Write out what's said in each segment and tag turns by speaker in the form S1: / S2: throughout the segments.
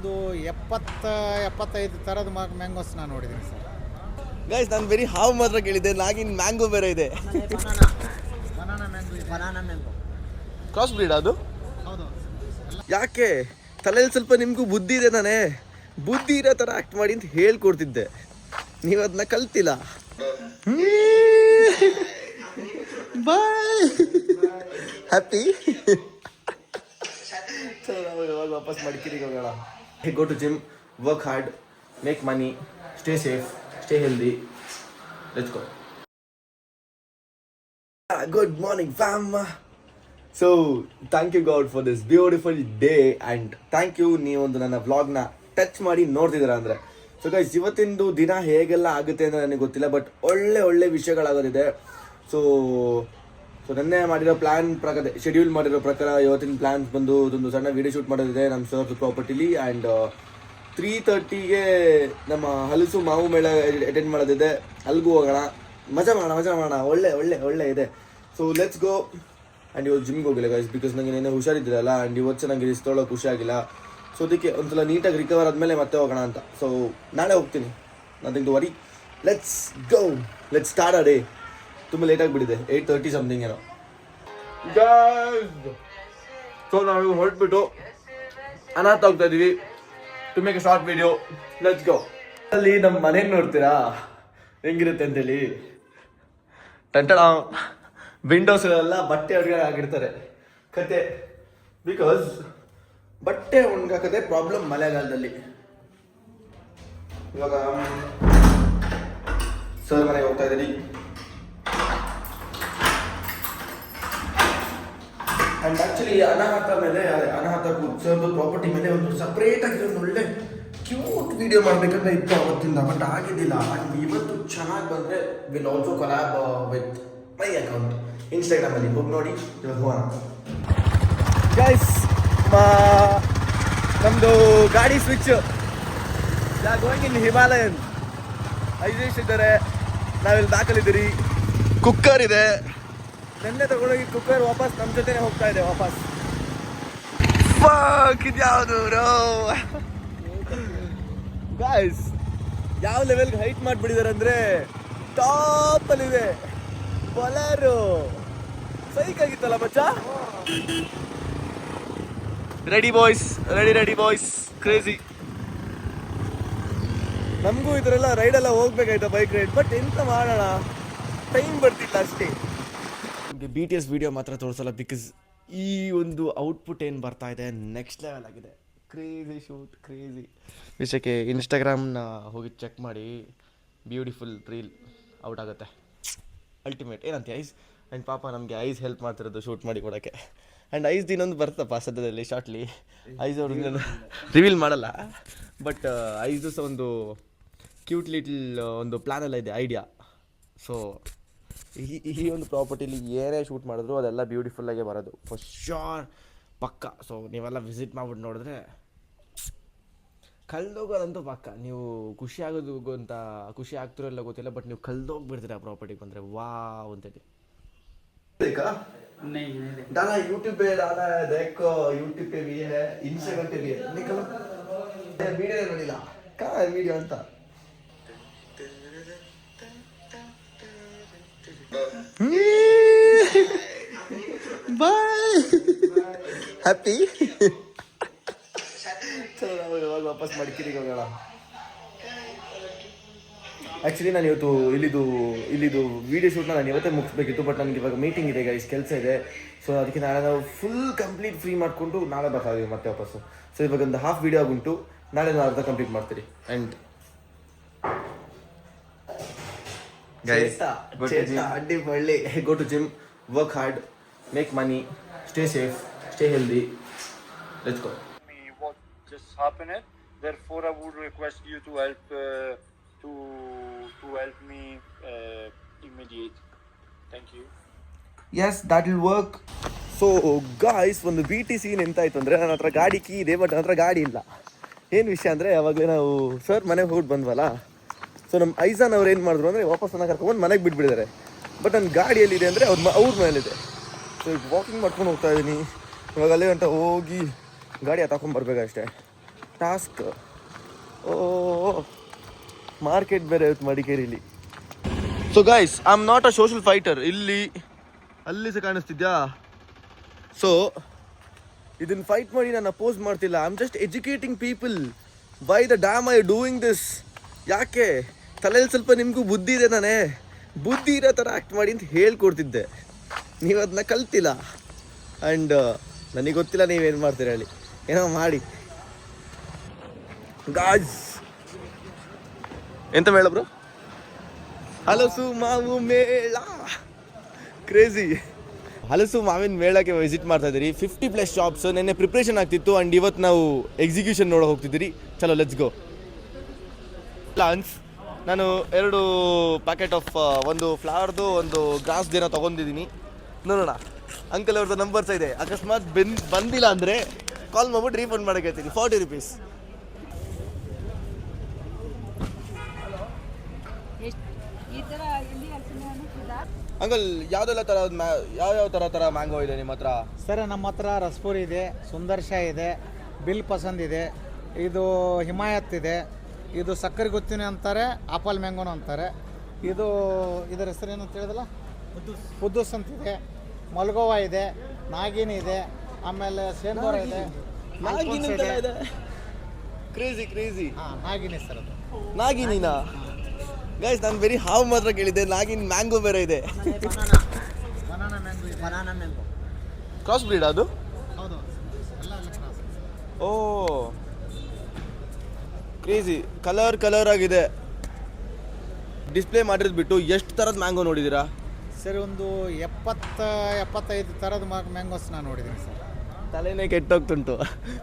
S1: ಒಂದು 75 ಥರದ ಮ್ಯಾಂಗೋಸ್ ನಾನು ನೋಡಿದ್ದೀನಿ ಸರ್.
S2: ಗೈಸ್ ನಾನು ವೆರಿ ಹಾವು ಮಾತ್ರ ಕೇಳಿದ್ದೆ, ನಾಗಿನ್ ಮ್ಯಾಂಗೋ ಬೇರೆ ಇದೆ.
S1: ಬನಾನಾ ಮ್ಯಾಂಗೋ
S2: ಕ್ರಾಸ್ ಬ್ರೀಡ್ ಅದು.
S1: ಹೌದು.
S2: ಯಾಕೆ ತಲೆಯಲ್ಲಿ ಸ್ವಲ್ಪ ನಿಮಗೂ ಬುದ್ಧಿ ಇದೆ, ತಾನೇ ಬುದ್ಧಿ ಇರೋ ಥರ ಆ್ಯಕ್ಟ್ ಮಾಡಿ ಅಂತ ಹೇಳ್ಕೊಡ್ತಿದ್ದೆ, ನೀವು ಅದನ್ನ ಕಲ್ತಿಲ್ಲ. Bye happy. ನಾವು ಇವಾಗ ವಾಪಸ್ ಮಡಿಕೇರಿಗೆ ಹೋಗೋಣ. Go to gym, work hard, make money, stay safe, stay healthy. Let's go. Good morning fam. So thank you God for this beautiful day and thank you ನೀವೊಂದು ನನ್ನ ವ್ಲಾಗ್ನ ಟಚ್ ಮಾಡಿ ನೋಡ್ತಿದ್ದೀರಾ ಅಂದರೆ. ಸೊ ಗೈಸ್ ಇವತ್ತಿಂದು ದಿನ ಹೇಗೆಲ್ಲ ಆಗುತ್ತೆ ಅಂತ ನನಗೆ ಗೊತ್ತಿಲ್ಲ, ಬಟ್ ಒಳ್ಳೆ ವಿಷಯಗಳಾಗೋದಿದೆ. ಸೊ ನೆನ್ನೆ ಮಾಡಿರೋ ಪ್ಲ್ಯಾನ್ ಪ್ರಕಾರ, ಶೆಡ್ಯೂಲ್ ಮಾಡಿರೋ ಪ್ರಕಾರ ಇವತ್ತಿನ ಪ್ಲ್ಯಾನ್ಸ್ ಬಂದು ಇದೊಂದು ಸಣ್ಣ ವೀಡಿಯೋ ಶೂಟ್ ಮಾಡೋದಿದೆ ನಮ್ಮ ಸರ್ದು ಪ್ರಾಪರ್ಟಿಲಿ. ಆ್ಯಂಡ್ 3:30ಗೆ ನಮ್ಮ ಹಲಸು ಮಾವು ಮೇಳ ಅಟೆಂಡ್ ಮಾಡೋದಿದೆ, ಅಲ್ಲಿಗೂ ಹೋಗೋಣ, ಮಜಾ ಮಾಡೋಣ. ಒಳ್ಳೆ ಇದೆ. So let's go. ಆ್ಯಂಡ್ ಇವತ್ತು ಜಿಮ್ಗೆ ಹೋಗಿಲ್ಲ ಗೈಸ್, ಬಿಕಾಸ್ ನನಗೆ ನೆನ್ನೆ ಹುಷಾರಿದ್ದಿರಲ್ಲ ಆ್ಯಂಡ್ ಇವತ್ತು ನನಗೆ ರಿಸ್ಕ್ ತೊಗೊಳ್ಳೋಕೆ ಖುಷಿಯಾಗಿಲ್ಲ. ಸೊ ಅದಕ್ಕೆ ಒಂದ್ಸಲ ನೀಟಾಗಿ ರಿಕವರ್ ಆದಮೇಲೆ ಮತ್ತೆ ಹೋಗೋಣ ಅಂತ. ಸೊ ನಾಳೆ ಹೋಗ್ತೀನಿ, nothing to worry. Let's go, let's start a day. ತುಂಬ ಲೇಟಾಗಿ ಬಿಟ್ಟಿದೆ, 8:30 ಸಮಥಿಂಗ್ ಏನೋ. ಸೊ ನಾವು ಹೊರಟ್ಬಿಟ್ಟು ಅನಾಥ ಹೋಗ್ತಾ ಇದ್ದೀವಿ to make a short video. Let's go. ಅಲ್ಲಿ ನಮ್ಮ ಮನೇಲಿ ನೋಡ್ತೀರಾ ಹೆಂಗಿರುತ್ತೆ ಅಂತೇಳಿ. ಟಂಟಣ ವಿಂಡೋಸ್ ಎಲ್ಲ ಬಟ್ಟೆ ಒಳಗಡೆ ಆಗಿರ್ತಾರೆ ಕತೆ. ಬಿಕಾಸ್ ಬಟ್ಟೆ ಒಣಗಾಕದೆ ಪ್ರಾಬ್ಲಮ್ ಮಳೆಗಾಲದಲ್ಲಿ. ಇವಾಗ ಸರ್ ಮನೆಗೆ ಹೋಗ್ತಾ ಇದ್ದೀರಿ. ಆ್ಯಂಡ್ ಆ್ಯಕ್ಚುಲಿ ಅನಾಹುತ ಸರ್ದು ಪ್ರಾಪರ್ಟಿ ಮೇಲೆ ಒಂದು ಸಪ್ರೇಟ್ ಆಗಿ ಒಂದು ಒಳ್ಳೆ ಕ್ಯೂಟ್ ವಿಡಿಯೋ ಮಾಡಬೇಕಂತ ಇತ್ತು ಅವತ್ತಿಂದ, ಬಟ್ ಆಗಿದ್ದಿಲ್ಲ. ಆ್ಯಂಡ್ ಇವತ್ತು ಚೆನ್ನಾಗಿ ಬಂದರೆ will also collab with my account ಇನ್ಸ್ಟಾಗ್ರಾಮಲ್ಲಿ, ಹೋಗಿ ನೋಡಿ. ಇವಾಗ ಹೋಗೋಣ ಗೈಸ್. ನಮ್ಮದು ಗಾಡಿ ಸ್ವಿಚ್ ಗೋಯಿಂಗ್ ಇನ್ ಹಿಮಾಲಯನ್. ಐದೇಶ್ ಇದ್ದಾರೆ, ನಾವಿಲ್ಲಿ ಬ್ಯಾಕಲ್ಲಿದ್ದೀರಿ. ಕುಕ್ಕರ್ ಇದೆ, ನೆನ್ನೆ ತಗೊಂಡೋಗಿ ಕುಕ್ಕರ್ ವಾಪಸ್ ನಮ್ಮ ಜೊತೆನೇ ಹೋಗ್ತಾ ಇದೆ ವಾಪಸ್. ಇದ್ಯಾವುದು ಗಾಯ್ಸ್, ಯಾವ ಲೆವೆಲ್ಗೆ ಹೈಟ್ ಮಾಡಿಬಿಟ್ಟಿದ್ದಾರೆ ಅಂದರೆ ಟಾಪಲ್ಲಿದೆ. ಬೊಲೆರೋ ಸೈಕ್ ಆಗಿತ್ತಲ್ಲ ಮಚ್ಚ. Ready boys crazy. ನಮಗೂ ಈ ಥರ ಎಲ್ಲ ರೈಡೆಲ್ಲ ಹೋಗ್ಬೇಕಾಯ್ತಾ, ಬೈಕ್ ರೈಡ್, ಬಟ್ ಎಂತ ಮಾಡೋಣ, ಟೈಮ್ ಬರ್ತಿಲ್ಲ ಅಷ್ಟೇ. BTS ವಿಡಿಯೋ ಮಾತ್ರ ತೋರಿಸಲ್ಲ, ಬಿಕಾಸ್ ಈ ಒಂದು ಔಟ್ಪುಟ್ ಏನು ಬರ್ತಾ ಇದೆ ನೆಕ್ಸ್ಟ್ ಲೆವೆಲ್ ಆಗಿದೆ. ಕ್ರೇಜಿ ಶೂಟ್, ಕ್ರೇಜಿ ವಿಷಯಕ್ಕೆ ಇನ್ಸ್ಟಾಗ್ರಾಮ್ನ ಹೋಗಿ ಚೆಕ್ ಮಾಡಿ, ಬ್ಯೂಟಿಫುಲ್ ರೀಲ್ ಔಟ್ ಆಗುತ್ತೆ. ಅಲ್ಟಿಮೇಟ್ ಏನಂತ ಐಸ್. ಆ್ಯಂಡ್ ಪಾಪ ನಮಗೆ ಐಸ್ ಹೆಲ್ಪ್ ಮಾಡ್ತಿರೋದು ಶೂಟ್ ಮಾಡಿ ಕೊಡೋಕ್ಕೆ. ಆ್ಯಂಡ್ ಐಸ್ ಇನ್ನೊಂದು ಬರ್ತಪ್ಪ ಸದ್ಯದಲ್ಲಿ ಶಾರ್ಟ್ಲಿ. ಐಸ್ ಅವರು ರಿವೀಲ್ ಮಾಡಲ್ಲ, ಬಟ್ ಐದು ಸಹ ಒಂದು ಕ್ಯೂಟ್ ಲಿಟಲ್ ಒಂದು ಪ್ಲ್ಯಾನೆಲ್ಲ ಇದೆ, ಐಡಿಯಾ. ಸೊ ಈ ಒಂದು ಪ್ರಾಪರ್ಟಿಲಿ ಏನೇ ಶೂಟ್ ಮಾಡಿದ್ರು ಅದೆಲ್ಲ ಬ್ಯೂಟಿಫುಲ್ಲಾಗೆ ಬರೋದು ಫಾರ್ ಶ್ಯೂರ್, ಪಕ್ಕ. ಸೊ ನೀವೆಲ್ಲ ವಿಸಿಟ್ ಮಾಡ್ಬಿಟ್ಟು ನೋಡಿದ್ರೆ ಕಳೆದೋಗೋದಂತೂ ಪಕ್ಕ. ನೀವು ಖುಷಿ ಆಗ್ತಿರೋ ಇಲ್ಲ ಗೊತ್ತಿಲ್ಲ, ಬಟ್ ನೀವು ಕಳೆದೋಗ್ಬಿಡ್ತೀರ ಆ ಪ್ರಾಪರ್ಟಿಗೆ ಬಂದರೆ. ವಾವ್ ಅಂತೇಳಿ डाला यूट्यूब पे डाला है, देखो यूट्यूब पे भी है, इंस्टाग्राम पे भी है. निकलो वीडियो ನೋಡಿಲ್ಲ, ಕಾ ವಿಡಿಯೋ ಅಂತ. Bye happy. ಚಲೋ ನಾವು ಇವಾಗ ವಾಪಸ್ ಮಡಿಕೇರಿಗೆ ಹೋಗೋಣ. ಆ್ಯಕ್ಚುಲಿ ನಾನು ಇವತ್ತು ಇಲ್ಲಿದು ವೀಡಿಯೋ ಶೂಟ್ನ ನಾನು ಇವತ್ತೇ ಮುಗಿಸ್ಬೇಕಿತ್ತು, ಬಟ್ ನನಗೆ ಇವಾಗ ಮೀಟಿಂಗ್ ಇದೆ ಗೈಸ್, ಕೆಲಸ ಇದೆ. ಸೊ ಅದಕ್ಕೆ ನಾಳೆ ನಾವು ಫುಲ್ ಕಂಪ್ಲೀಟ್ ಫ್ರೀ ಮಾಡಿಕೊಂಡು ನಾಳೆ ಬರ್ತಾ ಇದೀವಿ ಮತ್ತೆ ವಾಪಸ್ಸು. ಸೊ ಇವಾಗ ಒಂದು ಹಾಫ್ ವೀಡಿಯೋ ಆಗುಂಟು, ನಾಳೆ ನಾನು ಅರ್ಧ ಕಂಪ್ಲೀಟ್ ಮಾಡ್ತೀರಿ. ಆ್ಯಂಡ್ ಅಡ್ಡಿಪಳ್ಳಿ. Go to gym, work hard, make money, stay safe, stay healthy. Let's go.
S3: What just happened? Therefore, I would request you to help me immediate. Thank you.
S2: Yes, that will work. So guys, ಒಂದು BTC ಎಂತಾಯ್ತು ಅಂದರೆ, ನನ್ನ ಹತ್ರ ಗಾಡಿ key ಇದೆ, but ನನ್ನ ಹತ್ರ ಗಾಡಿ ಇಲ್ಲ. ಏನು ವಿಷಯ ಅಂದರೆ, ಯಾವಾಗಲೇ ನಾವು ಸರ್ ಮನೆಗೆ ಹೋಗಿ ಬಂದ್ವಲ್ಲ, ಸೊ ನಮ್ಮ ಐಜಾನ್ ಅವ್ರು ಏನು ಮಾಡಿದ್ರು ಅಂದರೆ ವಾಪಸ್ ನನ್ನ ಕರ್ಕೊಂಡು ಮನೆಗೆ ಬಿಟ್ಬಿಟ್ಟಿದ್ದಾರೆ. ಬಟ್ ನನ್ನ ಗಾಡಿಯಲ್ಲಿದೆ ಅಂದರೆ ಅವ್ರ ಮನೇಲಿದೆ. ಸೊ ಈಗ ವಾಕಿಂಗ್ ಮಾಡ್ಕೊಂಡು ಹೋಗ್ತಾ ಇದ್ದೀನಿ. ಇವಾಗ ಅಲ್ಲೇ ಗಂಟ ಹೋಗಿ ಗಾಡಿ ಹತ್ತಾಕೊಂಬರ್ಬೇಕಷ್ಟೇ. ಟಾಸ್ಕ್. ಓ ಮಾರ್ಕೆಟ್ ಬೇರೆ ಇವತ್ತು ಮಡಿಕೇರಿಲಿ. So guys, I am not a social fighter. ಅಲ್ಲಿ ಸಹ ಕಾಣಿಸ್ತಿದ್ಯಾ? ಸೊ ಇದನ್ನು ಫೈಟ್ ಮಾಡಿ ನಾನು ಅಪೋಸ್ ಮಾಡ್ತಿಲ್ಲ. I am just educating people. Why the dam I doing this? ಯಾಕೆ ತಲೆಯಲ್ಲಿ ಸ್ವಲ್ಪ ನಿಮಗೂ ಬುದ್ಧಿ ಇದೆ, ನಾನೇ ಬುದ್ಧಿ ಇರೋ ಥರ ಆ್ಯಕ್ಟ್ ಮಾಡಿ ಅಂತ ಹೇಳ್ಕೊಡ್ತಿದ್ದೆ. ನೀವು ಅದನ್ನ ಕಲ್ತಿಲ್ಲ. ಆ್ಯಂಡ್ ನನಗೆ ಗೊತ್ತಿಲ್ಲ ನೀವೇನು ಮಾಡ್ತೀರ ಹೇಳಿ. ಏನೋ ಮಾಡಿ. ಗಾಯ್ಸ್ ಎಂತ ಮೇಳ ಬ್ರೋ? ಹಲಸು ಮಾವು ಮೇಳ, ಕ್ರೇಜಿ. ಹಲಸು ಮಾವಿನ ಮೇಳಕ್ಕೆ ವಿಸಿಟ್ ಮಾಡ್ತಾ ಇದ್ದೀರಿ. 50+ ಶಾಪ್ಸ್. ನೆನ್ನೆ ಪ್ರಿಪ್ರೇಷನ್ ಆಗ್ತಿತ್ತು ಆ್ಯಂಡ್ ಇವತ್ತು ನಾವು ಎಕ್ಸಿಕ್ಯೂಷನ್ ನೋಡೋ ಹೋಗ್ತಿದ್ದೀರಿ. ಚಲೋ ಲೆಟ್ಸ್ ಗೋ. ಪ್ಲಾನ್ಸ್ ನಾನು 2 ಪ್ಯಾಕೆಟ್ ಆಫ್ ಒಂದು ಫ್ಲವರ್ದು ಒಂದು ಗ್ರಾಸ್ದೇನೋ ತೊಗೊಂಡಿದ್ದೀನಿ. ನೋಡೋಣ. ಅಂಕಲ್ ಅವ್ರದ್ದು ನಂಬರ್ಸ್ ಇದೆ. ಅಕಸ್ಮಾತ್ ಬಂದಿಲ್ಲ ಅಂದರೆ ಕಾಲ್ ಮಾಡ್ಬಿಟ್ಟು ರೀಫಂಡ್ ಮಾಡೋಕೆ ಹೇಳ್ತೀನಿ. 40 ರೂಪೀಸ್. ಅಂಕಲ್ ಯಾವುದೆಲ್ಲ ಥರದ ಯಾವ ಥರ ಮ್ಯಾಂಗೋ ಇದೆ ನಿಮ್ಮ ಹತ್ರ?
S1: ಸರ್ ನಮ್ಮ ಹತ್ರ ರಸ್ಪೂರಿ ಇದೆ, ಸುಂದರ್ಶ ಇದೆ, ಬಿಲ್ ಪಸಂದ್ ಇದೆ, ಇದು ಹಿಮಾಯತ್ ಇದೆ, ಇದು ಸಕ್ಕರೆ ಗುತ್ತಿನ ಅಂತಾರೆ, ಆಪಲ್ ಮ್ಯಾಂಗೋನು ಅಂತಾರೆ. ಇದರ ಹೆಸರೇನು ಅಂತ ಹೇಳಿದಲ್ಲ, ಕುದ್ದೂಸ್ ಅಂತಿದೆ, ಮಲ್ಗೋವಾ ಇದೆ, ನಾಗಿನಿ ಇದೆ, ಆಮೇಲೆ ಸೇಂದೋರ ಇದೆ,
S2: ಕ್ರೇಜಿ.
S1: ಹಾಂ ನಾಗಿನಿ ಸರ್. ಅದು
S2: ನಾಗಿನಿನಾ? ಗೈಸ್ ನಾನು ಬರೀ ಹಾವು ಮಾತ್ರ ಕೇಳಿದ್ದೆ. ನಾಗಿನ್ ಮ್ಯಾಂಗೋ ಬೇರೆ ಇದೆ.
S1: ಬನಾನಾ ಮ್ಯಾಂಗೋ
S2: ಕ್ರಾಸ್ ಬ್ರೀಡ್ ಅದು?
S1: ಹೌದು,
S2: ಓ ಕ್ರೇಜಿ. ಕಲರ್ ಆಗಿದೆ. ಡಿಸ್ಪ್ಲೇ ಮಾಡಿರೋದು ಬಿಟ್ಟು ಎಷ್ಟು ಥರದ ಮ್ಯಾಂಗೋ ನೋಡಿದ್ದೀರಾ?
S1: ಸರ್ ಒಂದು 70-75 ಥರದ ಮ್ಯಾಂಗೋಸ್ ನಾನು ನೋಡಿದ್ದೀನಿ ಸರ್.
S2: ತಲೆನೇ ಕೆಟ್ಟೋಗ್ತುಂಟು.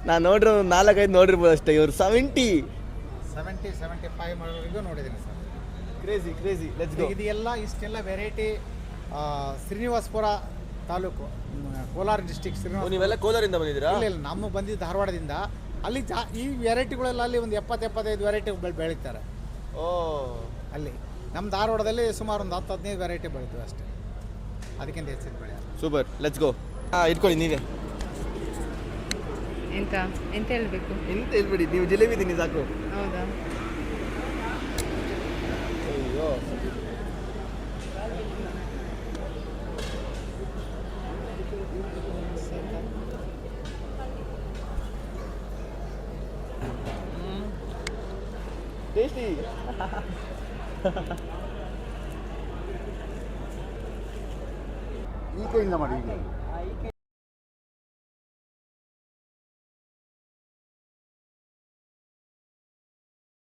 S2: ನಾನು ನೋಡಿರೋ 4-5 ನೋಡಿರ್ಬೋದು ಅಷ್ಟೇ. ಇವರು
S1: 70-75 ಮಾಡೋರಿಗೂ ನೋಡಿದ್ದೀನಿ ಸರ್.
S2: ಕ್ರೇಜಿ. Let's go.
S1: ಇಷ್ಟೆಲ್ಲ ವೆರೈಟಿ ಶ್ರೀನಿವಾಸಪುರ ತಾಲೂಕು, ಕೋಲಾರ ಡಿಸ್ಟಿಕ್.
S2: ನೀವೆಲ್ಲ ಕೋಲಾರಿಂದ ಬಂದಿದ್ದೀರಾ?
S1: ಇಲ್ಲ, ನಮ್ಮ ಬಂದಿದ್ದು ಧಾರವಾಡದಿಂದ. ಅಲ್ಲಿ ಈ ವೆರೈಟಿಗಳೆಲ್ಲ ಅಲ್ಲಿ ಒಂದು 70-75 ವೆರೈಟಿ ಬೆಳೀತಾರೆ.
S2: ಓ,
S1: ಅಲ್ಲಿ ನಮ್ಮ ಧಾರವಾಡದಲ್ಲಿ ಸುಮಾರು ಒಂದು 10-15 ವೆರೈಟಿ ಬೆಳಿತೀವಿ ಅಷ್ಟೇ, ಅದಕ್ಕಿಂತ ಹೆಚ್ಚಿನ ಬೆಳೆ.
S2: Super, let's go. ಇಟ್ಕೊಳ್ಳಿ ನೀವೇ.
S4: ಎಂತ ಹೇಳಬೇಕು?
S2: ಎಂತ ಹೇಳ್ಬೇಡಿ, ನೀವು ಜಿಲೇಬಿ ತಿನ್ನಿ ಸಾಕು.
S4: ಹೌದಾ?
S2: ಅಯ್ಯೋ, ಟೇಸ್ಟಿ.
S1: ಈ ಕೈಯಿಂದ ಮಾಡಿ. ಈಗ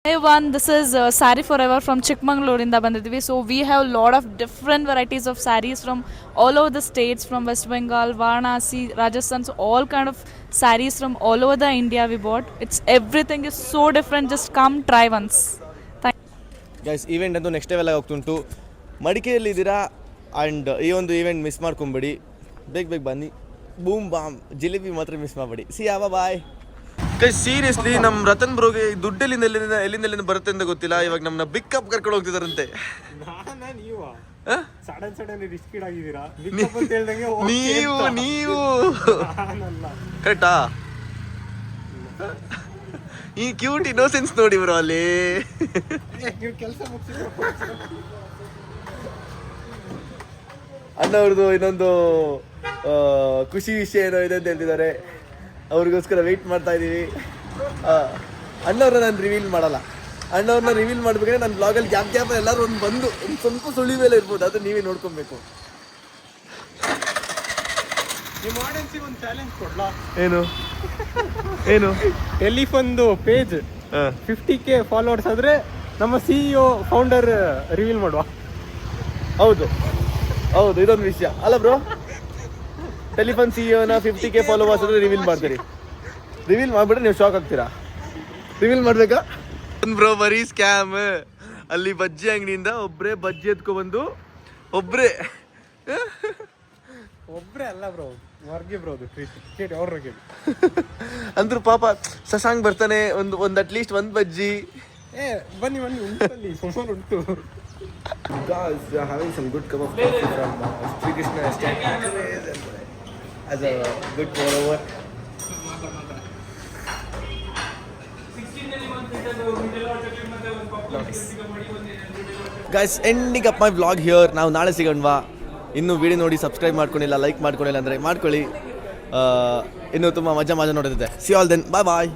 S5: Hey everyone, this is Sari Forever from Chikmagalur in the Bandidvi. So we have a lot of different varieties of saris from all over the states, from West Bengal, Varanasi, Rajasthan. So all kind of saris from all over the India we bought. Everything is so different. Just come try once.
S2: Guys, event ಅಂತೂ next level ಹೋಗ್ತುಂಟು. ಮಡಿಕೇರಿಯಲ್ಲಿ ಇದ್ದೀರಾ and ಈ ಒಂದು event miss ಮಾಡ್ಕೊಂಬೇಡಿ. ಬೇಗ ಬನ್ನಿ. Boom balm jalebi ಮಾತ್ರ miss ಮಾಡಬೇಡಿ. ಬಾಯ್. Guys, seriously ನಮ್ಮ ರತನ್ ಬ್ರೋಗೆ ದುಡ್ಡು ಎಲ್ಲಿಂದ ಬರುತ್ತೆ ಅಂತ ಗೊತ್ತಿಲ್ಲ. ಇವಾಗ ನಮ್ಮನ್ನ ಬಿಗ್ ಕಪ್ ಕರ್ಕೊಂಡು ಹೋಗ್ತಿದಾರಂತೆ. ನೀವು ಕರೆಕ್ಟಾ? ಈ ಕ್ಯೂಟ್ ಇನ್ನೋಸೆನ್ಸ್ ನೋಡಿ ಬ್ರೋ ಅಲ್ಲಿ. ಅಣ್ಣವ್ರದ್ದು ಇನ್ನೊಂದು ಖುಷಿ ವಿಷಯ ಏನೋ ಇದೆ ಅಂತ ಹೇಳ್ತಿದ್ದಾರೆ. ಅವ್ರಿಗೋಸ್ಕರ ವೆಯ್ಟ್ ಮಾಡ್ತಾ ಇದ್ದೀವಿ. ಅಣ್ಣವ್ರನ್ನ ನಾನು ರಿವೀಲ್ ಮಾಡಲ್ಲ. ಅಣ್ಣವ್ರನ್ನ ರಿವೀಲ್ ಮಾಡ್ಬೇಕಾದ್ರೆ ನನ್ನ ಬ್ಲಾಗಲ್ಲಿ ಗ್ಯಾಪ್ ಎಲ್ಲರೂ ಒಂದು ಸ್ವಲ್ಪ ಸುಳಿ ಮೇಲೆ ಇರ್ಬೋದು. ಅದು ನೀವೇ ನೋಡ್ಕೊಬೇಕು.
S6: ಒಂದು ಚಾಲೆಂಜ್ ಕೊಡ್ಲಾ?
S2: ಏನು
S6: ಎಲಿಫೊಂದು ಪೇಜ್ 50K ಫಾಲೋವರ್ಸ್ ಆದ್ರೆ ನಮ್ಮ CEO ಫೌಂಡರ್ ರಿವೀಲ್ ಮಾಡುವ.
S2: ಹೌದು, ಇದೊಂದು ವಿಷಯ ಅಲ್ಲ ಬ್ರೋ. ಟೆಲಿಫೋನ್ CEO-ನ 50K ಫಾಲೋವರ್ಸ್ ಆದ್ರೆ ರಿವೀಲ್ ಮಾಡ್ತೀರಿ. ರಿವೀಲ್ ಮಾಡಿಬಿಟ್ರೆ ನೀವು ಶಾಕ್ ಆಗ್ತೀರಾ. ರಿವೀಲ್ ಮಾಡ್ಬೇಕಾ ಬ್ರೋ? ಬರೀ ಸ್ಕ್ಯಾಮ್. ಅಲ್ಲಿ ಬಜ್ಜಿ ಅಂಗಡಿಯಿಂದ ಒಬ್ಬರೇ ಬಜ್ಜಿ ಎತ್ಕೊಬಂದು ಒಬ್ಬರೇ
S6: ಅಲ್ಲ ಬ್ರೋ, ಹೊರ್ಗೆ ಬ್ರೋ. ಅದು ಕೇಳಿ ಅವ್ರಿಗೆ
S2: ಅಂದ್ರು ಪಾಪ ಶಶಾಂಕ್ ಬರ್ತಾನೆ. ಒಂದು ಅಟ್ಲೀಸ್ಟ್ ಒಂದು ಬಜ್ಜಿ.
S6: ಬನ್ನಿ ಉಂಟಲ್ಲಿ ಸುಮಾರು ಉಂಟು.
S2: Guys, we are having some good cup of coffee from Sri Krishna Estate as a good pour over. Guys ending up my vlog here. ನಾವು ನಾಳೆ ಸಿಗೋಣವಾ. ಇನ್ನೂ ವಿಡಿಯೋ ನೋಡಿ ಸಬ್ಸ್ಕ್ರೈಬ್ ಮಾಡ್ಕೊಂಡಿಲ್ಲ, ಲೈಕ್ ಮಾಡ್ಕೊಂಡಿಲ್ಲ ಅಂದರೆ ಮಾಡ್ಕೊಳ್ಳಿ. ಇನ್ನೂ ತುಂಬ ಮಜಾ ನೋಡ್ತಿದ್ದೆ. ಸಿ ಆಲ್ ದೆನ್, ಬಾಯ್ ಬಾಯ್.